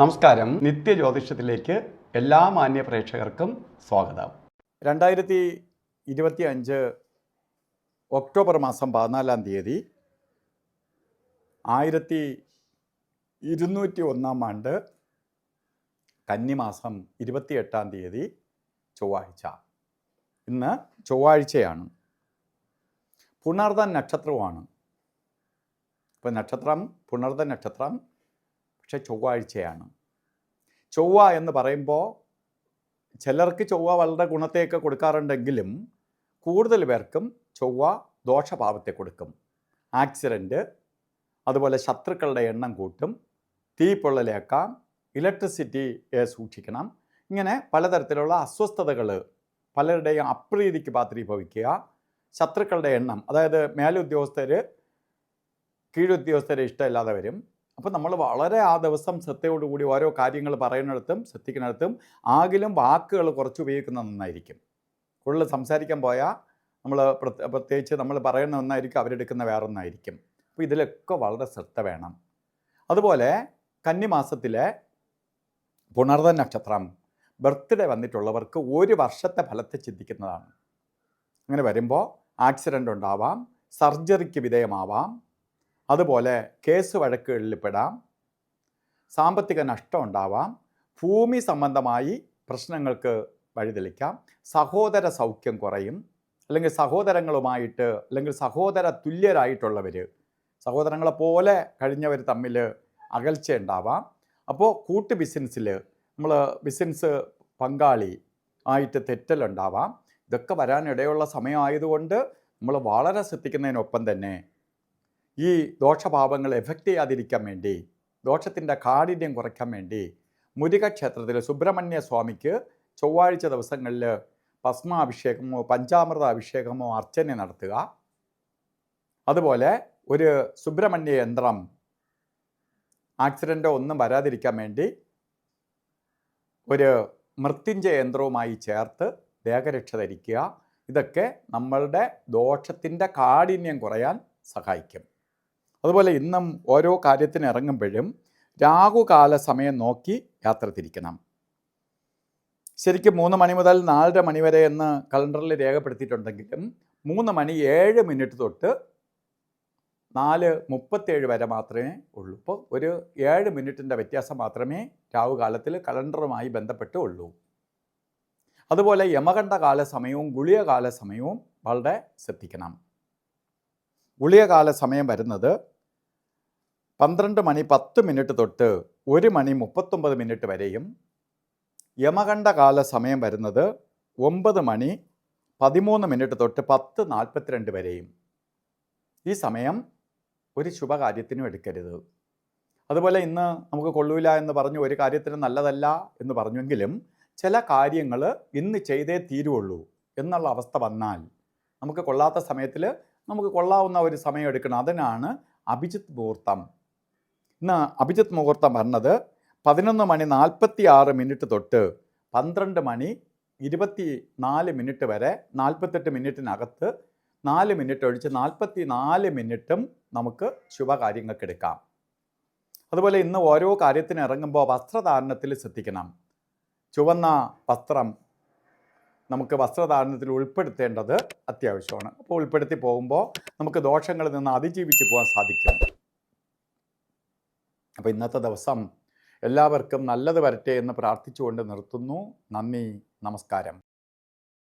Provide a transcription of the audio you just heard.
നമസ്കാരം. നിത്യജ്യോതിഷത്തിലേക്ക് എല്ലാ മാന്യ പ്രേക്ഷകർക്കും സ്വാഗതം. 2025 ഒക്ടോബർ മാസം 14-ാം തീയതി 1201 ആണ്ട് കന്നിമാസം 28-ാം തീയതി ചൊവ്വാഴ്ച. ഇന്ന് ചൊവ്വാഴ്ചയാണ്. പുണർദം നക്ഷത്രവുമാണ്. ഇപ്പം നക്ഷത്രം പുണർദം നക്ഷത്രം, പക്ഷെ ചൊവ്വാഴ്ചയാണ്. ചൊവ്വ എന്ന് പറയുമ്പോൾ ചിലർക്ക് ചൊവ്വ വളരെ ഗുണത്തെയൊക്കെ കൊടുക്കാറുണ്ടെങ്കിലും കൂടുതൽ പേർക്കും ചൊവ്വ ദോഷഭാവത്തെ കൊടുക്കും. ആക്സിഡൻറ്റ്, അതുപോലെ ശത്രുക്കളുടെ എണ്ണം കൂട്ടും, തീ പൊള്ളലേക്കാം, ഇലക്ട്രിസിറ്റിയെ സൂക്ഷിക്കണം, ഇങ്ങനെ പലതരത്തിലുള്ള അസ്വസ്ഥതകൾ, പലരുടെയും അപ്രീതിക്ക് പാത്രീഭവിക്കുക, ശത്രുക്കളുടെ എണ്ണം, അതായത് മേലുദ്യോഗസ്ഥർ കീഴുദ്യോഗസ്ഥരെ ഇഷ്ടമില്ലാതെ വരും. അപ്പോൾ നമ്മൾ വളരെ ആ ദിവസം ശ്രദ്ധയോടുകൂടി ഓരോ കാര്യങ്ങൾ പറയുന്നിടത്തും ശ്രദ്ധിക്കുന്നിടത്തും ആകിലും വാക്കുകൾ കുറച്ച് ഉപയോഗിക്കുന്നത് നന്നായിരിക്കും. കൂടുതൽ സംസാരിക്കാൻ പോയാൽ നമ്മൾ പ്രത്യേകിച്ച് നമ്മൾ പറയുന്ന ഒന്നായിരിക്കും, അവരെടുക്കുന്ന വേറൊന്നായിരിക്കും. അപ്പോൾ ഇതിലൊക്കെ വളരെ ശ്രദ്ധ വേണം. അതുപോലെ കന്നിമാസത്തിലെ പുണർദം നക്ഷത്രം ബർത്ത്ഡേ വന്നിട്ടുള്ളവർക്ക് ഒരു വർഷത്തെ ഫലത്തെ ചിന്തിക്കുന്നതാണ്. അങ്ങനെ വരുമ്പോൾ ആക്സിഡൻ്റ് ഉണ്ടാവാം, സർജറിക്ക് വിധേയമാവാം, അതുപോലെ കേസ് വഴക്കുകളിൽ പെടാം, സാമ്പത്തിക നഷ്ടം ഉണ്ടാവാം, ഭൂമി സംബന്ധമായി പ്രശ്നങ്ങൾക്ക് വഴിതെളിക്കാം, സഹോദര സൗഖ്യം കുറയും, അല്ലെങ്കിൽ സഹോദരങ്ങളുമായിട്ട് അല്ലെങ്കിൽ സഹോദര തുല്യരായിട്ടുള്ളവർ, സഹോദരങ്ങളെ പോലെ കഴിഞ്ഞവർ തമ്മിൽ അകൽച്ച ഉണ്ടാവാം. അപ്പോൾ കൂട്ട് ബിസിനസ്സിൽ നമ്മൾ ബിസിനസ് പങ്കാളി ആയിട്ട് തെറ്റലുണ്ടാവാം. ഇതൊക്കെ വരാനിടയുള്ള സമയമായതുകൊണ്ട് നമ്മൾ വളരെ ശ്രദ്ധിക്കുന്നതിനൊപ്പം തന്നെ ഈ ദോഷഭാവങ്ങൾ എഫക്റ്റ് ചെയ്യാതിരിക്കാൻ വേണ്ടി, ദോഷത്തിൻ്റെ കാഠിന്യം കുറയ്ക്കാൻ വേണ്ടി മുരുക ക്ഷേത്രത്തിൽ സുബ്രഹ്മണ്യ സ്വാമിക്ക് ചൊവ്വാഴ്ച ദിവസങ്ങളിൽ ഭസ്മാഭിഷേകമോ പഞ്ചാമൃത അഭിഷേകമോ അർച്ചന നടത്തുക. അതുപോലെ ഒരു സുബ്രഹ്മണ്യ യന്ത്രം, ആക്സിഡൻറ്റോ ഒന്നും വരാതിരിക്കാൻ വേണ്ടി ഒരു മൃത്യുഞ്ജയ യന്ത്രവുമായി ചേർത്ത് ദേഹരക്ഷ ധരിക്കുക. ഇതൊക്കെ നമ്മളുടെ ദോഷത്തിൻ്റെ കാഠിന്യം കുറയാൻ സഹായിക്കും. അതുപോലെ ഇന്നും ഓരോ കാര്യത്തിന് ഇറങ്ങുമ്പോഴും രാഹുകാല സമയം നോക്കി യാത്ര തിരിക്കണം. ശരിക്കും 3 മണി മുതൽ 4:30 മണി വരെ എന്ന് കലണ്ടറിൽ രേഖപ്പെടുത്തിയിട്ടുണ്ടെങ്കിലും 3 മണി 7 മിനിറ്റ് തൊട്ട് 4:37 വരെ മാത്രമേ ഉള്ളൂ. ഇപ്പോൾ ഒരു 7 മിനിറ്റിൻ്റെ വ്യത്യാസം മാത്രമേ രാഹുകാലത്തിൽ കലണ്ടറുമായി ബന്ധപ്പെട്ട് ഉള്ളൂ. അതുപോലെ യമകണ്ഠകാല സമയവും ഗുളികകാല സമയവും വളരെ ശ്രദ്ധിക്കണം. ഗുളികകാല സമയം വരുന്നത് 12 മണി 10 മിനിറ്റ് തൊട്ട് 1 മണി 39 മിനിറ്റ് വരെയും, യമകണ്ഠകാല സമയം വരുന്നത് 9 മണി 13 മിനിറ്റ് തൊട്ട് 10:42 വരെയും. ഈ സമയം ഒരു ശുഭകാര്യത്തിനും എടുക്കരുത്. അതുപോലെ ഇന്ന് നമുക്ക് കൊള്ളൂല എന്ന് പറഞ്ഞു, ഒരു കാര്യത്തിന് നല്ലതല്ല എന്ന് പറഞ്ഞെങ്കിലും ചില കാര്യങ്ങൾ ഇന്ന് ചെയ്തേ തീരുള്ളൂ എന്നുള്ള അവസ്ഥ വന്നാൽ നമുക്ക് കൊള്ളാത്ത സമയത്തിൽ നമുക്ക് കൊള്ളാവുന്ന ഒരു സമയം എടുക്കണം. അതിനാണ് അഭിജിത്ത് മുഹൂർത്തം. ഇന്ന് അഭിജിത്ത് മുഹൂർത്തം പറഞ്ഞത് 11 മണി 46 മിനിറ്റ് തൊട്ട് 12 മണി 24 മിനിറ്റ് വരെ, 48 മിനിറ്റിനകത്ത് 4 മിനിറ്റ് ഒഴിച്ച് 44 മിനിറ്റും നമുക്ക് ശുഭകാര്യങ്ങൾക്ക് എടുക്കാം. അതുപോലെ ഇന്ന് ഓരോ കാര്യത്തിന് ഇറങ്ങുമ്പോൾ വസ്ത്രധാരണത്തിൽ ശ്രദ്ധിക്കണം. ചുവന്ന വസ്ത്രം നമുക്ക് വസ്ത്രധാരണത്തിൽ ഉൾപ്പെടുത്തേണ്ടത് അത്യാവശ്യമാണ്. അപ്പോൾ ഉൾപ്പെടുത്തി പോകുമ്പോൾ നമുക്ക് ദോഷങ്ങളിൽ നിന്ന് അതിജീവിച്ച് പോകാൻ സാധിക്കും. അപ്പോൾ ഇന്നത്തെ ദിവസം എല്ലാവർക്കും നല്ലത് വരട്ടെ എന്ന് പ്രാർത്ഥിച്ചുകൊണ്ട് നിർത്തുന്നു. നന്ദി, നമസ്കാരം.